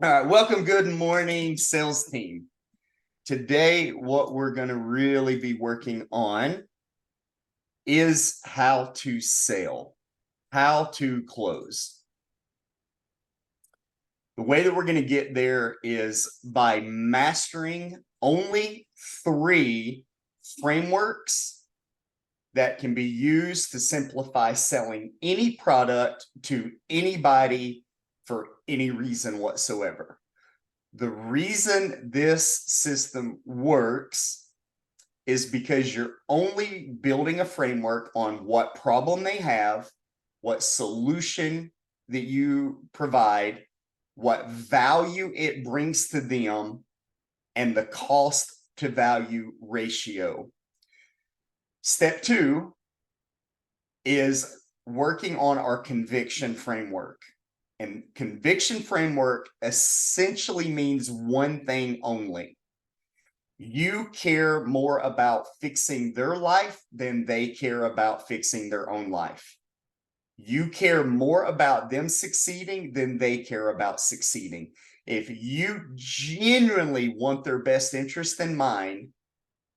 All right, welcome. Good morning, sales team. Today, what we're going to really be working on is how to sell, how to close. The way that we're going to get there is by mastering only 3 frameworks that can be used to simplify selling any product to anybody for any reason whatsoever. The reason this system works is because you're only building a framework on what problem they have, what solution that you provide, what value it brings to them, and the cost to value ratio. Step 2 is working on our conviction framework. And conviction framework essentially means one thing only. You care more about fixing their life than they care about fixing their own life. You care more about them succeeding than they care about succeeding. If you genuinely want their best interest in mind,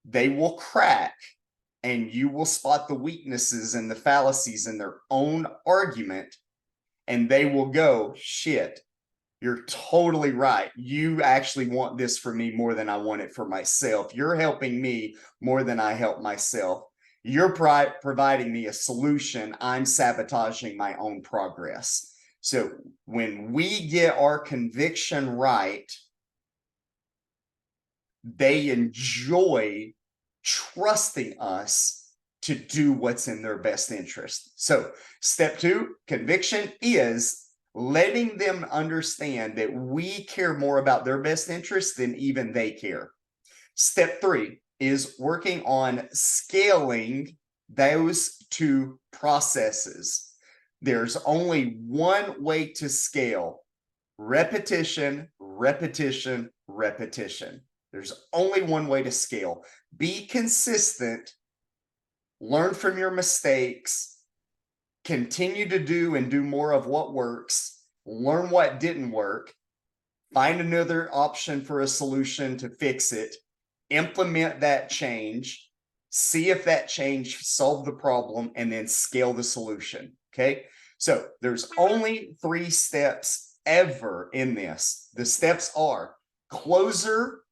they will crack and you will spot the weaknesses and the fallacies in their own argument. And they will go, shit, you're totally right. You actually want this for me more than I want it for myself. You're helping me more than I help myself. You're providing me a solution. I'm sabotaging my own progress. So when we get our conviction right, they enjoy trusting us to do what's in their best interest. So step 2, conviction, is letting them understand that we care more about their best interest than even they care. Step 3 is working on scaling those 2 processes. There's only one way to scale: repetition, repetition, repetition. There's only one way to scale. Be consistent. Learn from your mistakes, continue to do and do more of what works, learn what didn't work, find another option for a solution to fix it, implement that change, see if that change solved the problem, and then scale the solution. Okay. So there's only 3 steps ever in this. The steps are closer,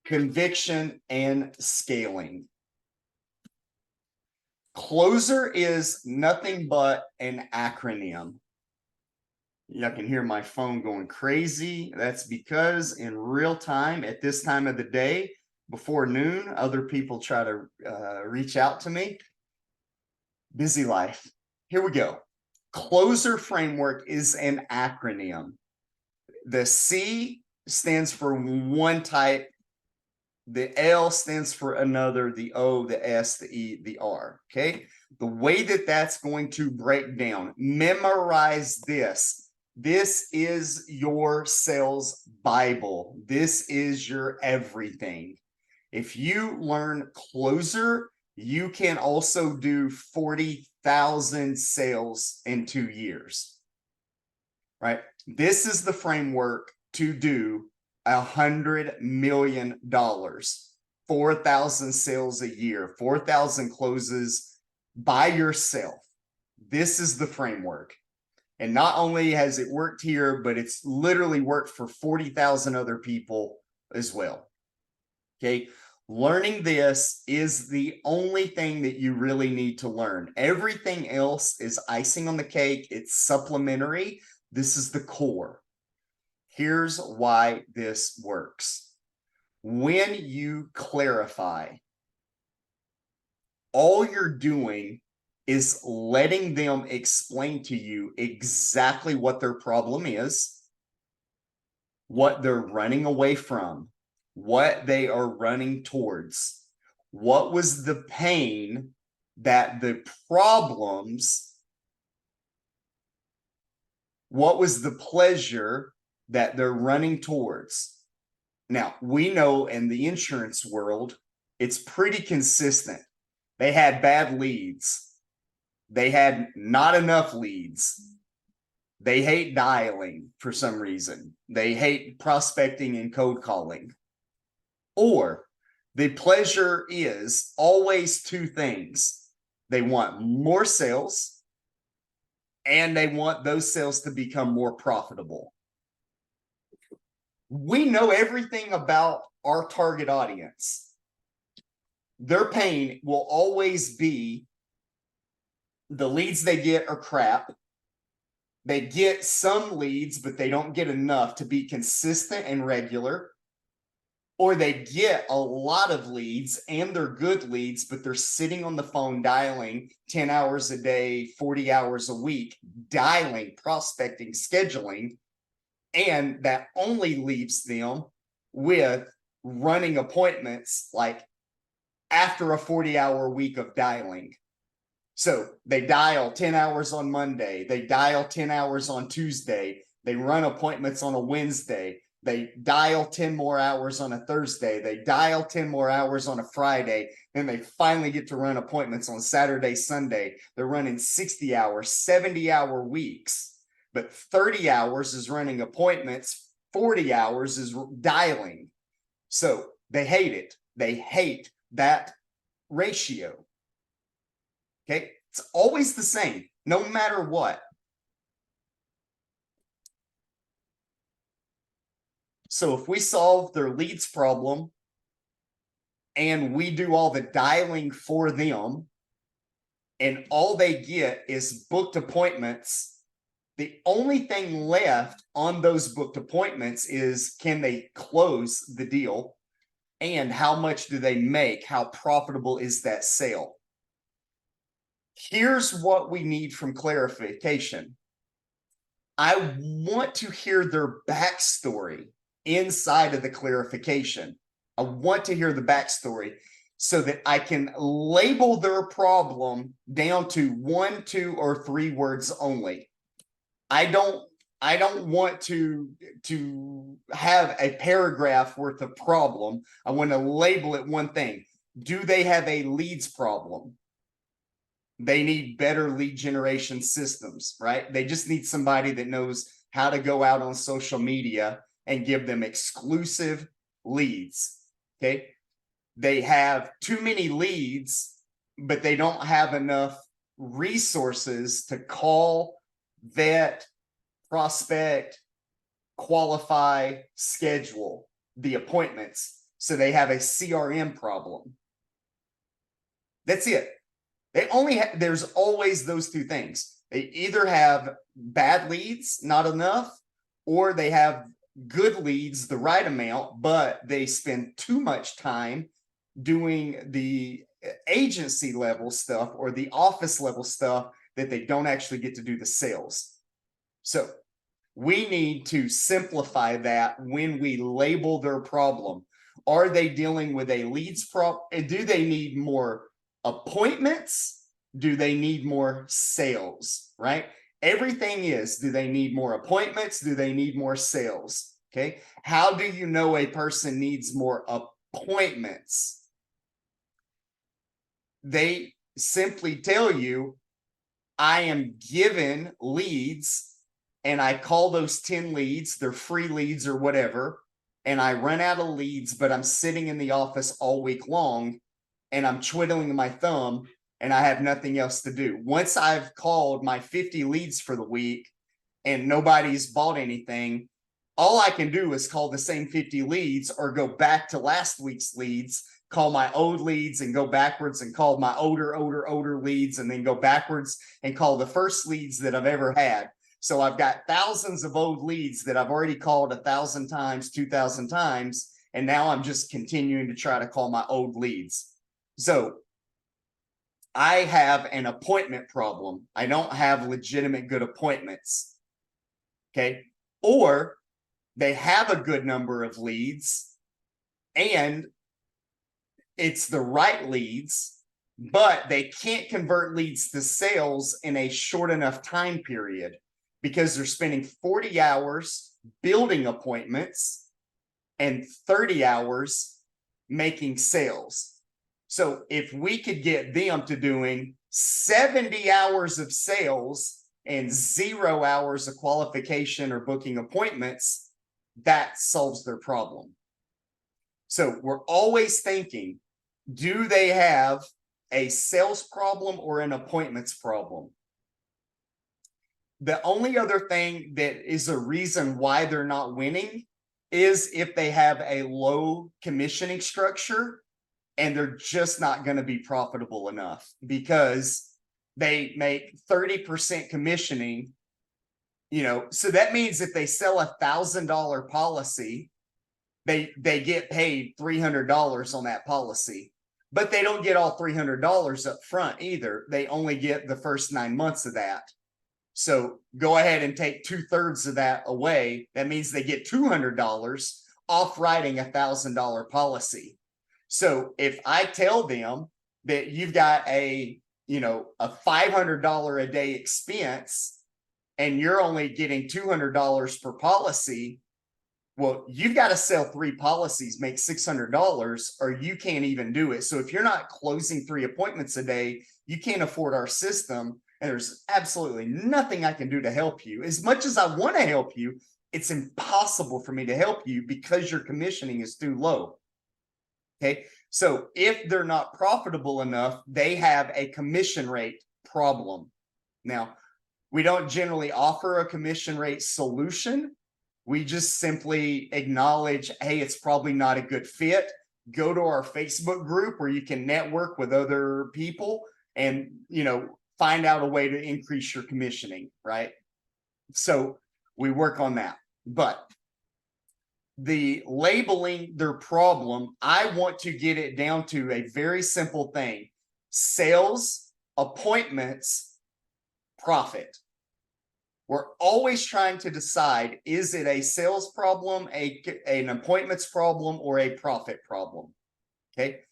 conviction, and scaling. Closer is nothing but an acronym. Y'all can hear my phone going crazy. That's because in real time, at this time of the day, before noon, other people try to reach out to me. Busy life. Here we go. Closer framework is an acronym. The C stands for one type. The L stands for another, the O, the S, the E, the R, okay? The way that that's going to break down, memorize this. This is your sales Bible. This is your everything. If you learn closer, you can also do 40,000 sales in 2 years, right? This is the framework to do $100 million, 4,000 sales a year, 4,000 closes by yourself. This is the framework. And not only has it worked here, but it's literally worked for 40,000 other people as well. Okay. Learning this is the only thing that you really need to learn. Everything else is icing on the cake. It's supplementary. This is the core. Here's why this works. When you clarify, all you're doing is letting them explain to you exactly what their problem is, what they're running away from, what they are running towards, what was the pain that the problems, what was the pleasure that they're running towards. Now, we know in the insurance world, it's pretty consistent. They had bad leads. They had not enough leads. They hate dialing for some reason. They hate prospecting and code calling. Or the pleasure is always two things. They want more sales and they want those sales to become more profitable. We know everything about our target audience. Their pain will always be the leads they get are crap. They get some leads, but they don't get enough to be consistent and regular. Or they get a lot of leads and they're good leads, but they're sitting on the phone dialing 10 hours a day, 40 hours a week, dialing, prospecting, scheduling. And that only leaves them with running appointments like after a 40-hour week of dialing. So they dial 10 hours on Monday, they dial 10 hours on Tuesday, they run appointments on a Wednesday, they dial 10 more hours on a Thursday, they dial 10 more hours on a Friday, then they finally get to run appointments on Saturday, Sunday. They're running 60-hour, 70-hour weeks, but 30 hours is running appointments, 40 hours is dialing. So they hate it. They hate that ratio. Okay, it's always the same, no matter what. So if we solve their leads problem and we do all the dialing for them and all they get is booked appointments, the only thing left on those booked appointments is can they close the deal and how much do they make? How profitable is that sale? Here's what we need from clarification. I want to hear their backstory inside of the clarification. I want to hear the backstory so that I can label their problem down to 1, 2, or 3 words only. I don't want to have a paragraph worth of problem. I want to label it one thing. Do they have a leads problem? They need better lead generation systems, right? They just need somebody that knows how to go out on social media and give them exclusive leads. Okay. They have too many leads, but they don't have enough resources to call, vet, prospect, qualify, schedule the appointments. So they have a CRM problem. That's it. They only have, there's always those two things. They either have bad leads, not enough, or they have good leads, the right amount, but they spend too much time doing the agency level stuff or the office level stuff that they don't actually get to do the sales. So we need to simplify that when we label their problem. Are they dealing with a leads problem? Do they need more appointments? Do they need more sales? Right? Everything is, do they need more appointments? Do they need more sales? Okay. How do you know a person needs more appointments? They simply tell you, I am given leads and I call those 10 leads, they're free leads or whatever, and I run out of leads, but I'm sitting in the office all week long and I'm twiddling my thumb and I have nothing else to do. Once I've called my 50 leads for the week and nobody's bought anything, all I can do is call the same 50 leads or go back to last week's leads, call my old leads and go backwards and call my older leads and then go backwards and call the first leads that I've ever had. So I've got thousands of old leads that I've already called 1,000 times, 2,000 times, and now I'm just continuing to try to call my old leads. So I have an appointment problem. I don't have legitimate good appointments. Okay. Or they have a good number of leads and it's the right leads, but they can't convert leads to sales in a short enough time period because they're spending 40 hours building appointments and 30 hours making sales. So if we could get them to doing 70 hours of sales and 0 hours of qualification or booking appointments, that solves their problem. So we're always thinking, do they have a sales problem or an appointments problem? The only other thing that is a reason why they're not winning is if they have a low commissioning structure and they're just not going to be profitable enough because they make 30% commissioning. So that means if they sell $1,000 policy, they get paid $300 on that policy, but they don't get all $300 up front either. They only get the first 9 months of that. So go ahead and take 2/3 of that away. That means they get $200 off writing $1,000 policy. So if I tell them that you've got a $500 a day expense and you're only getting $200 per policy, well, you've got to sell 3 policies, make $600, or you can't even do it. So if you're not closing 3 appointments a day, you can't afford our system. And there's absolutely nothing I can do to help you. As much as I want to help you, it's impossible for me to help you because your commissioning is too low. Okay. So if they're not profitable enough, they have a commission rate problem. Now, we don't generally offer a commission rate solution. We just simply acknowledge, hey, it's probably not a good fit. Go to our Facebook group where you can network with other people and, find out a way to increase your commissioning, right? So we work on that. But the labeling their problem, I want to get it down to a very simple thing: sales, appointments, profit. We're always trying to decide, is it a sales problem, an appointments problem, or a profit problem? Okay.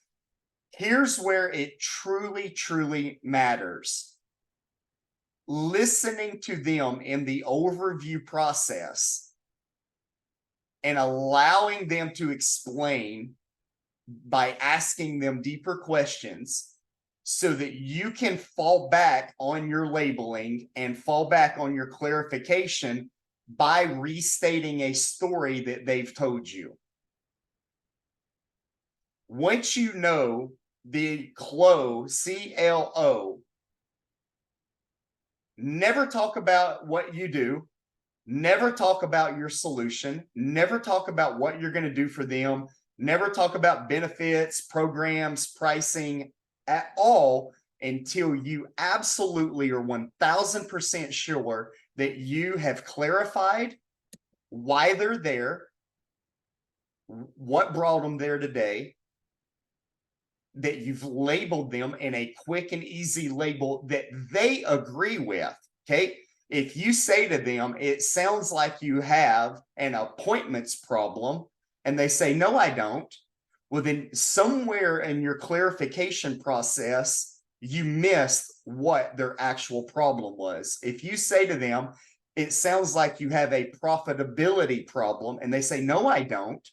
Here's where it truly, truly matters. Listening to them in the overview process and allowing them to explain by asking them deeper questions so that you can fall back on your labeling and fall back on your clarification by restating a story that they've told you. Once you know the CLO, C-L-O, never talk about what you do, never talk about your solution, never talk about what you're going to do for them, never talk about benefits, programs, pricing at all until you absolutely are 1000% sure that you have clarified why they're there, what brought them there today, that you've labeled them in a quick and easy label that they agree with. Okay. If you say to them, it sounds like you have an appointments problem, and they say, no, I don't. Well, then somewhere in your clarification process, you missed what their actual problem was. If you say to them, it sounds like you have a profitability problem, and they say, no, I don't,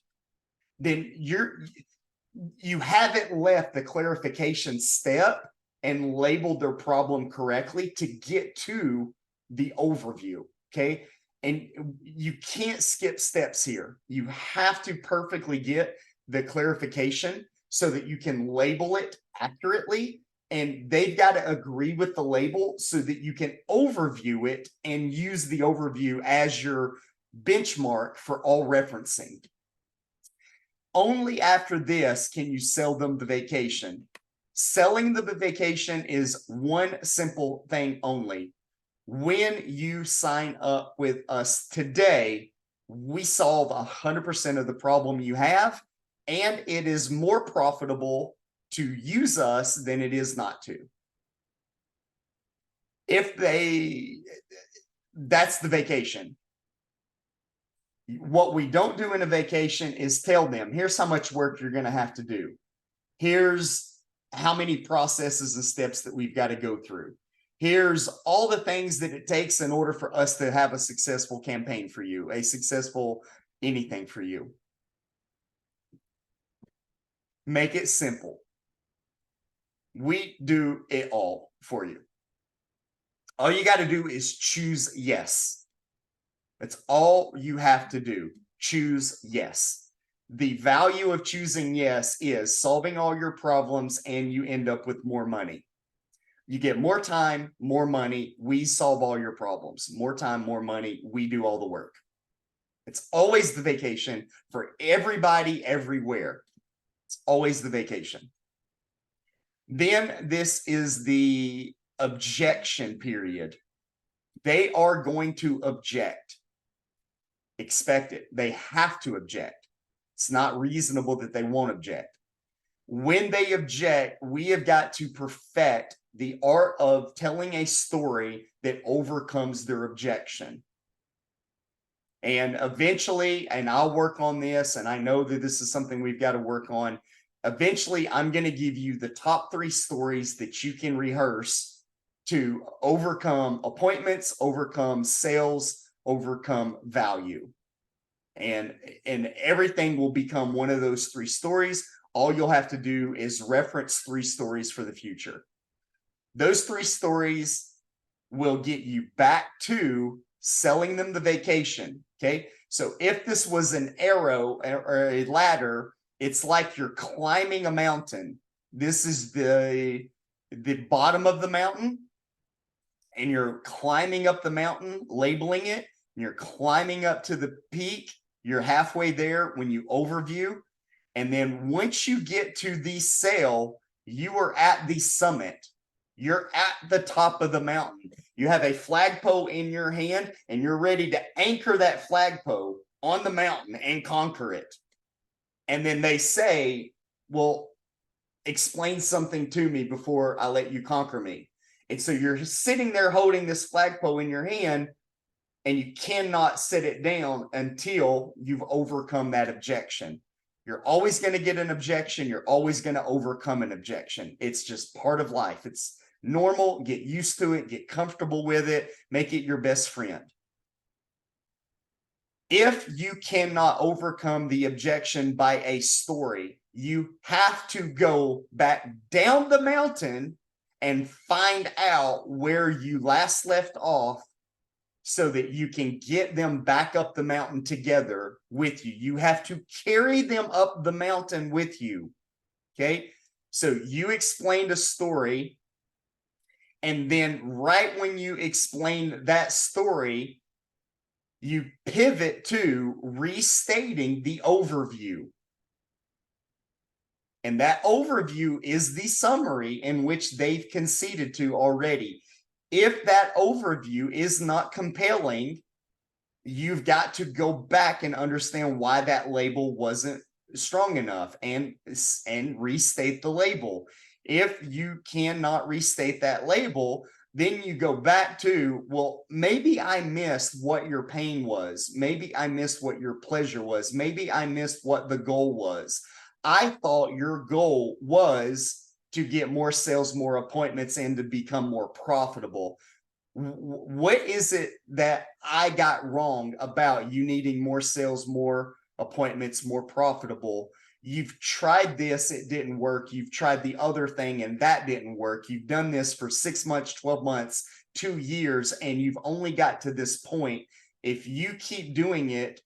then you haven't left the clarification step and labeled their problem correctly to get to the overview. Okay. And you can't skip steps here. You have to perfectly get the clarification so that you can label it accurately. And they've got to agree with the label so that you can overview it and use the overview as your benchmark for all referencing. Only after this can you sell them the vacation. Selling the vacation is one simple thing only. When you sign up with us today, we solve 100% of the problem you have, and it is more profitable to use us than it is not to. That's the vacation. What we don't do in a vacation is tell them, here's how much work you're going to have to do. Here's how many processes and steps that we've got to go through. Here's all the things that it takes in order for us to have a successful campaign for you, a successful anything for you. Make it simple. We do it all for you. All you got to do is choose yes. That's all you have to do. Choose yes. The value of choosing yes is solving all your problems and you end up with more money. You get more time, more money. We solve all your problems. More time, more money. We do all the work. It's always the vacation for everybody, everywhere. It's always the vacation. Then this is the objection period. They are going to object. Expect it. They have to object. It's not reasonable that they won't object. When they object, we have got to perfect the art of telling a story that overcomes their objection. And eventually, and I'll work on this, and I know that this is something we've got to work on. Eventually, I'm going to give you the top 3 stories that you can rehearse to overcome appointments, overcome sales, overcome value. And everything will become one of those 3 stories. All you'll have to do is reference 3 stories for the future. Those 3 stories will get you back to selling them the vacation. Okay. So if this was an arrow or a ladder, it's like you're climbing a mountain. This is the bottom of the mountain, and you're climbing up the mountain, labeling it, and you're climbing up to the peak. You're halfway there when you overview. And then once you get to the sale, you are at the summit. You're at the top of the mountain. You have a flagpole in your hand, and you're ready to anchor that flagpole on the mountain and conquer it. And then they say, well, explain something to me before I let you conquer me. And so you're sitting there holding this flagpole in your hand, and you cannot set it down until you've overcome that objection. You're always going to get an objection. You're always going to overcome an objection. It's just part of life. It's normal. Get used to it. Get comfortable with it. Make it your best friend. If you cannot overcome the objection by a story, you have to go back down the mountain and find out where you last left off, so that you can get them back up the mountain together with you. You have to carry them up the mountain with you. Okay. So you explained a story, and then right when you explain that story, you pivot to restating the overview. And that overview is the summary in which they've conceded to already. If that overview is not compelling, you've got to go back and understand why that label wasn't strong enough and restate the label. If you cannot restate that label, then you go back to, well, maybe I missed what your pain was. Maybe I missed what your pleasure was. Maybe I missed what the goal was. I thought your goal was to get more sales, more appointments, and to become more profitable. What is it that I got wrong about you needing more sales, more appointments, more profitable? You've tried this, it didn't work. You've tried the other thing, and that didn't work. You've done this for 6 months, 12 months, 2 years, and you've only got to this point. If you keep doing it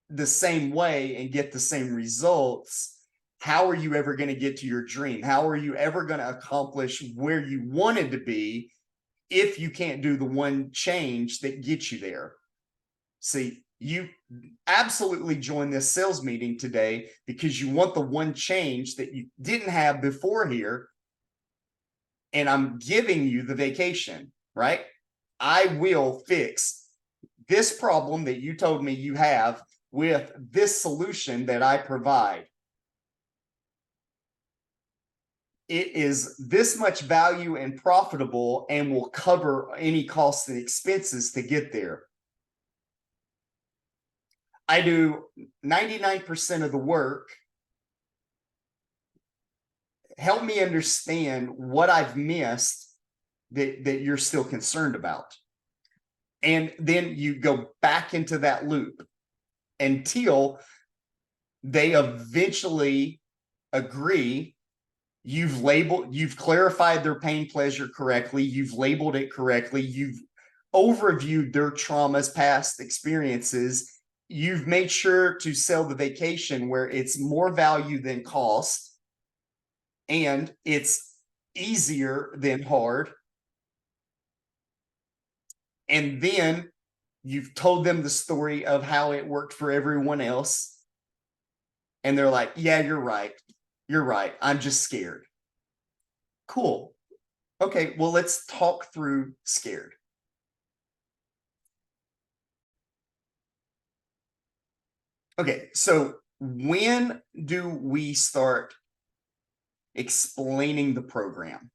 the same way and get the same results, how are you ever going to get to your dream? How are you ever going to accomplish where you wanted to be if you can't do the one change that gets you there? See, you absolutely joined this sales meeting today because you want the one change that you didn't have before here. And I'm giving you the vacation, right? I will fix this problem that you told me you have with this solution that I provide. It is this much value and profitable and will cover any costs and expenses to get there. I do 99% of the work. Help me understand what I've missed that you're still concerned about. And then you go back into that loop until they eventually agree you've clarified their pain pleasure correctly, you've labeled it correctly, you've overviewed their traumas, past experiences, you've made sure to sell the vacation where it's more value than cost and it's easier than hard. And then you've told them the story of how it worked for everyone else. And they're like, yeah, you're right. You're right. I'm just scared. Cool. Okay, well, let's talk through scared. Okay, so when do we start explaining the program?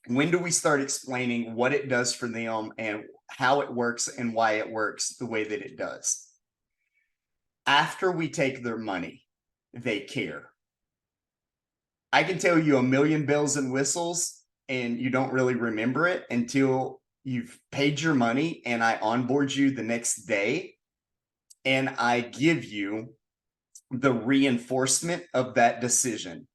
When do we start explaining what it does for them and how it works and why it works the way that it does? After we take their money, they care. I can tell you a million bells and whistles, and you don't really remember it until you've paid your money and I onboard you the next day and I give you the reinforcement of that decision.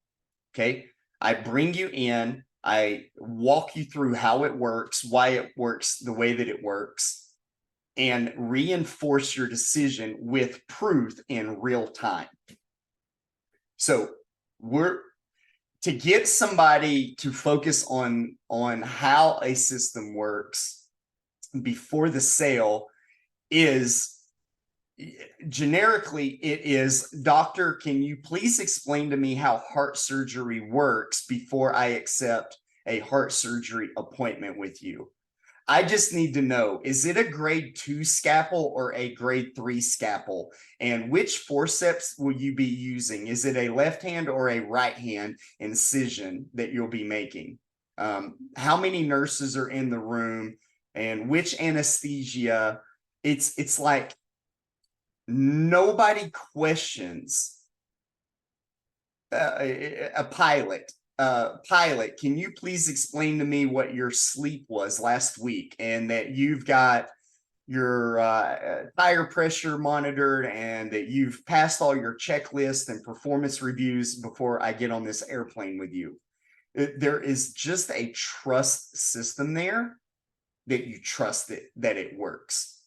Okay. I bring you in, I walk you through how it works, why it works the way that it works, and reinforce your decision with proof in real time. So to get somebody to focus on how a system works before the sale is generically, it is, doctor, can you please explain to me how heart surgery works before I accept a heart surgery appointment with you? I just need to know, is it a grade 2 scalpel or a grade 3 scalpel? And which forceps will you be using? Is it a left hand or a right hand incision that you'll be making? How many nurses are in the room and which anesthesia? It's like nobody questions a pilot. Pilot, can you please explain to me what your sleep was last week and that you've got your tire pressure monitored and that you've passed all your checklists and performance reviews before I get on this airplane with you? There is just a trust system there that you trust that it works.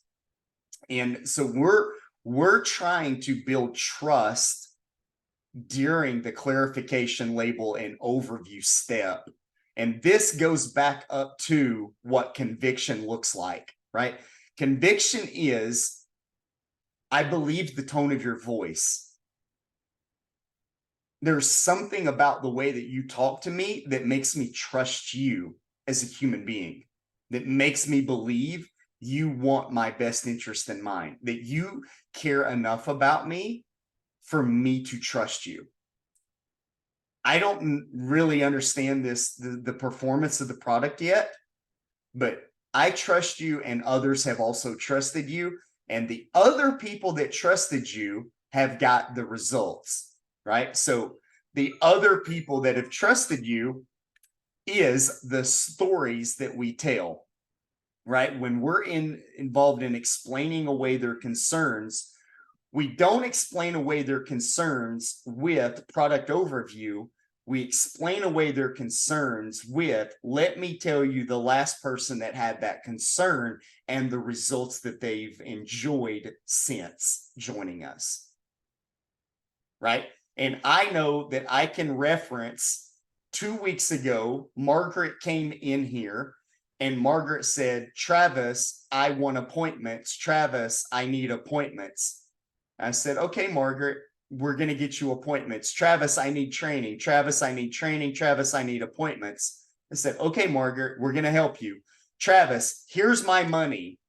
And so we're trying to build trust during the clarification, label, and overview step. And this goes back up to what conviction looks like, right? Conviction is, I believe the tone of your voice. There's something about the way that you talk to me that makes me trust you as a human being, that makes me believe you want my best interest in mind, that you care enough about me for me to trust you. I don't really understand the performance of the product yet, but I trust you and others have also trusted you. And the other people that trusted you have got the results, right? So the other people that have trusted you is the stories that we tell, right? When we're involved in explaining away their concerns, we don't explain away their concerns with product overview. We explain away their concerns with, let me tell you the last person that had that concern and the results that they've enjoyed since joining us. Right? And I know that I can reference 2 weeks ago, Margaret came in here and Margaret said, Travis, I want appointments. Travis, I need appointments. I said, okay, Margaret, we're going to get you appointments. Travis, I need training. Travis, I need training. Travis, I need appointments. I said, okay, Margaret, we're going to help you. Travis, here's my money.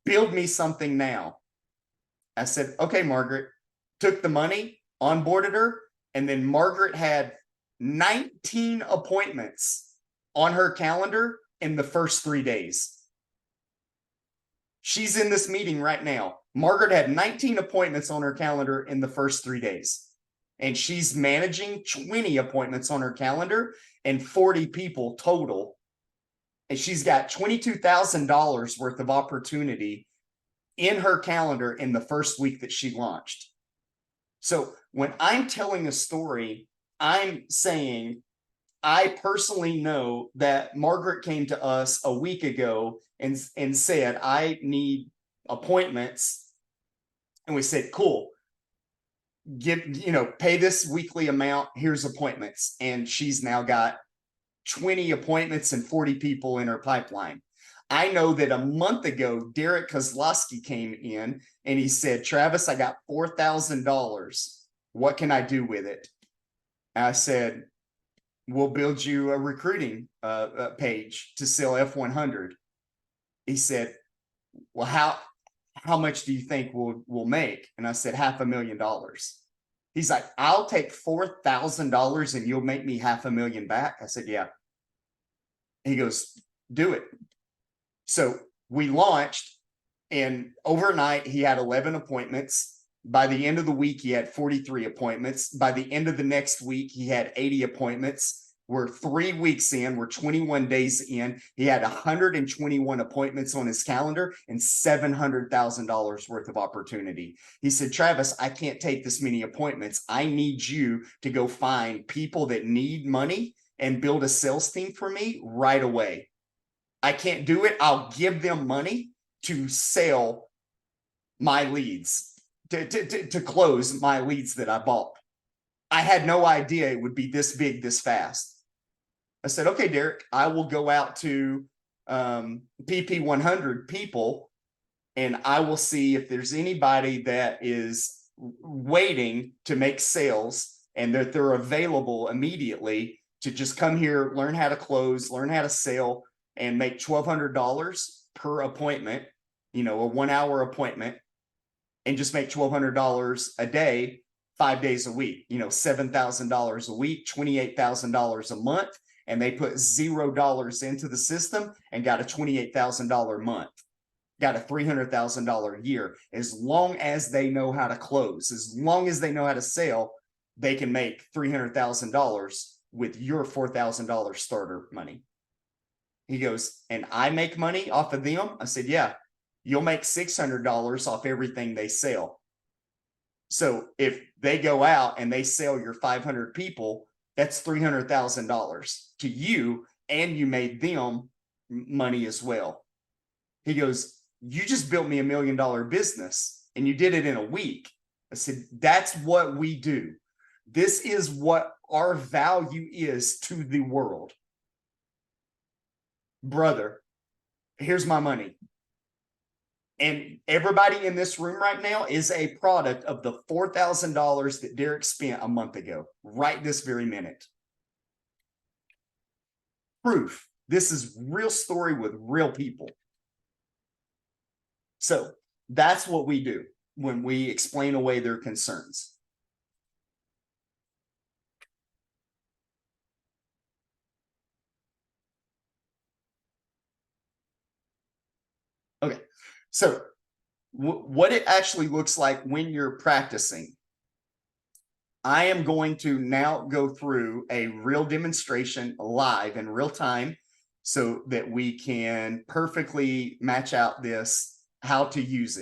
Build me something now. I said, okay, Margaret. Took the money, onboarded her, and then Margaret had 19 appointments on her calendar in the first 3 days. She's in this meeting right now. Margaret had 19 appointments on her calendar in the first 3 days. And she's managing 20 appointments on her calendar and 40 people total. And she's got $22,000 worth of opportunity in her calendar in the first week that she launched. So when I'm telling a story, I'm saying, I personally know that Margaret came to us a week ago and said, I need appointments. And we said, cool, pay this weekly amount. Here's appointments. And she's now got 20 appointments and 40 people in her pipeline. I know that a month ago, Derek Kozlowski came in and he said, Travis, I got $4,000. What can I do with it? I said, we'll build you a recruiting page to sell F100. He said, well, how much do you think we'll make? And I said, $500,000. He's like, I'll take $4,000 and you'll make me $500,000 back. I said, yeah. He goes, do it. So we launched, and overnight he had 11 appointments. By the end of the week, he had 43 appointments. By the end of the next week, he had 80 appointments. We're 3 weeks in, we're 21 days in. He had 121 appointments on his calendar and $700,000 worth of opportunity. He said, Travis, I can't take this many appointments. I need you to go find people that need money and build a sales team for me right away. I can't do it. I'll give them money to sell my leads, to close my leads that I bought. I had no idea it would be this big, this fast. I said, okay, Derek, I will go out to PP 100 people and I will see if there's anybody that is waiting to make sales and that they're available immediately to just come here, learn how to close, learn how to sell, and make $1,200 per appointment, a 1 hour appointment, and just make $1,200 a day, 5 days a week, $7,000 a week, $28,000 a month. And they put $0 into the system and got a $28,000 month, got a $300,000 year. As long as they know how to close, as long as they know how to sell, they can make $300,000 with your $4,000 starter money. He goes, and I make money off of them? I said, yeah, you'll make $600 off everything they sell. So if they go out and they sell your 500 people, that's $300,000 to you, and you made them money as well. He goes, you just built me $1 million business and you did it in a week. I said, that's what we do. This is what our value is to the world. Brother, here's my money. And everybody in this room right now is a product of the $4,000 that Derek spent a month ago, right this very minute. Proof. This is real story with real people. So that's what we do when we explain away their concerns. Okay. So what it actually looks like when you're practicing, I am going to now go through a real demonstration live in real time so that we can perfectly match out this, how to use it.